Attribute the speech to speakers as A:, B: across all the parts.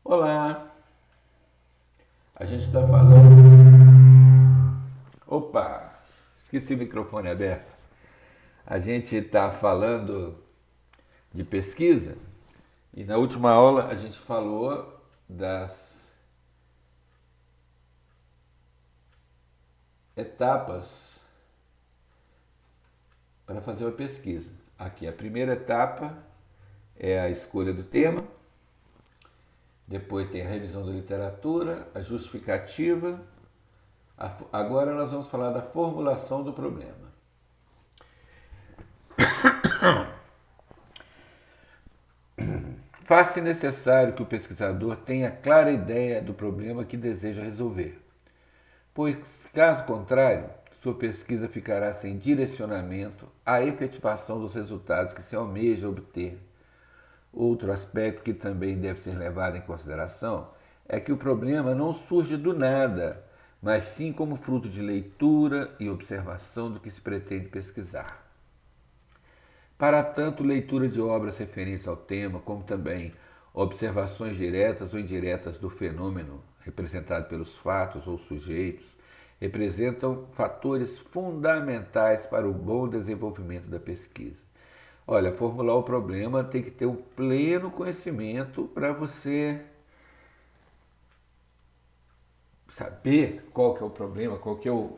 A: Olá, a gente está falando. Opa, esqueci o microfone aberto. A gente está falando de pesquisa e na última aula a gente falou das etapas para fazer uma pesquisa. Aqui a primeira etapa é a escolha do tema, depois tem a revisão da literatura, a justificativa. Agora nós vamos falar da formulação do problema. Faz-se necessário que o pesquisador tenha clara ideia do problema que deseja resolver, pois, caso contrário, sua pesquisa ficará sem direcionamento à efetivação dos resultados que se almeja obter. Outro aspecto que também deve ser levado em consideração é que o problema não surge do nada, mas sim como fruto de leitura e observação do que se pretende pesquisar. Para tanto, leitura de obras referentes ao tema, como também observações diretas ou indiretas do fenômeno representado pelos fatos ou sujeitos, representam fatores fundamentais para o bom desenvolvimento da pesquisa. Olha, formular o problema tem que ter um pleno conhecimento para você saber qual que é o problema, qual que é o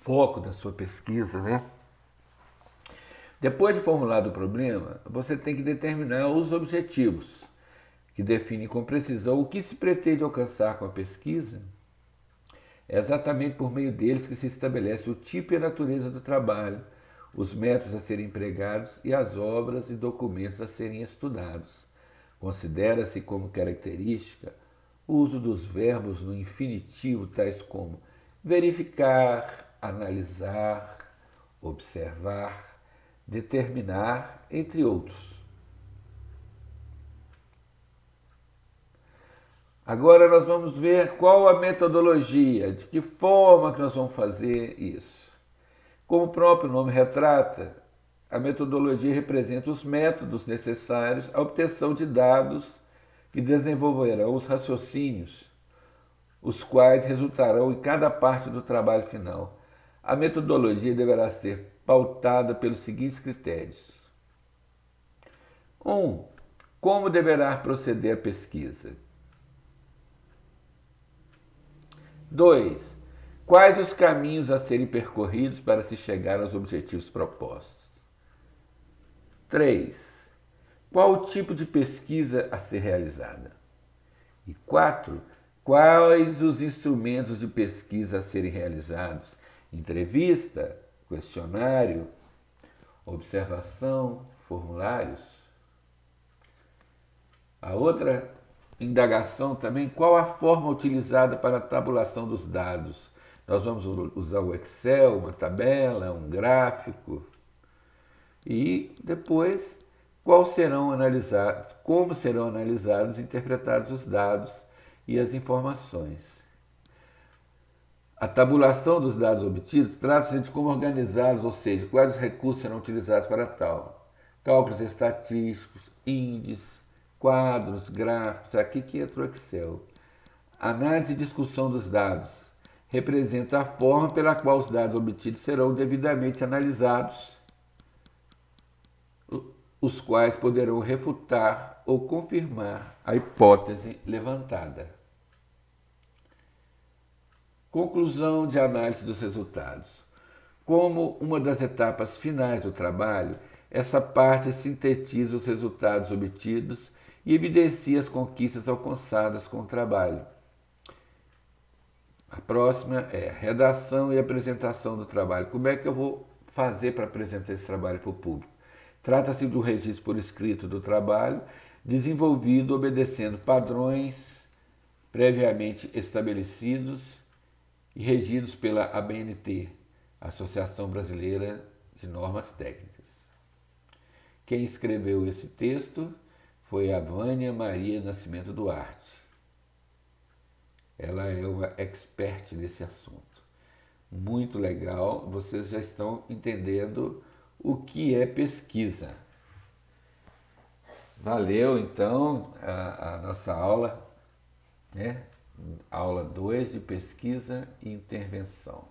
A: foco da sua pesquisa, né? Depois de formulado o problema, você tem que determinar os objetivos, que definem com precisão o que se pretende alcançar com a pesquisa. É exatamente por meio deles que se estabelece o tipo e a natureza do trabalho, os métodos a serem empregados e as obras e documentos a serem estudados. Considera-se como característica o uso dos verbos no infinitivo, tais como verificar, analisar, observar, determinar, entre outros. Agora nós vamos ver qual a metodologia, de que forma que nós vamos fazer isso. Como o próprio nome retrata, a metodologia representa os métodos necessários à obtenção de dados que desenvolverão os raciocínios, os quais resultarão em cada parte do trabalho final. A metodologia deverá ser pautada pelos seguintes critérios. 1. Como deverá proceder a pesquisa? 2. Quais os caminhos a serem percorridos para se chegar aos objetivos propostos? 3. Qual o tipo de pesquisa a ser realizada? E 4. Quais os instrumentos de pesquisa a serem realizados? Entrevista, questionário, observação, formulários? A outra indagação também, qual a forma utilizada para a tabulação dos dados? Nós vamos usar o Excel, uma tabela, um gráfico. E depois, quais serão analisados, como serão analisados e interpretados os dados e as informações. A tabulação dos dados obtidos trata-se de como organizá-los, ou seja, quais os recursos serão utilizados para tal. Cálculos estatísticos, índices, quadros, gráficos, aqui que entra o Excel. Análise e discussão dos dados representa a forma pela qual os dados obtidos serão devidamente analisados, os quais poderão refutar ou confirmar a hipótese levantada. Conclusão de análise dos resultados. Como uma das etapas finais do trabalho, essa parte sintetiza os resultados obtidos e evidencia as conquistas alcançadas com o trabalho. A próxima é redação e apresentação do trabalho. Como é que eu vou fazer para apresentar esse trabalho para o público? Trata-se do registro por escrito do trabalho, desenvolvido obedecendo padrões previamente estabelecidos e regidos pela ABNT, Associação Brasileira de Normas Técnicas. Quem escreveu esse texto foi a Vânia Maria Nascimento Duarte. Ela é uma expert nesse assunto. Muito legal, vocês já estão entendendo o que é pesquisa. Valeu, então, a nossa aula. né? Aula 2 de pesquisa e intervenção.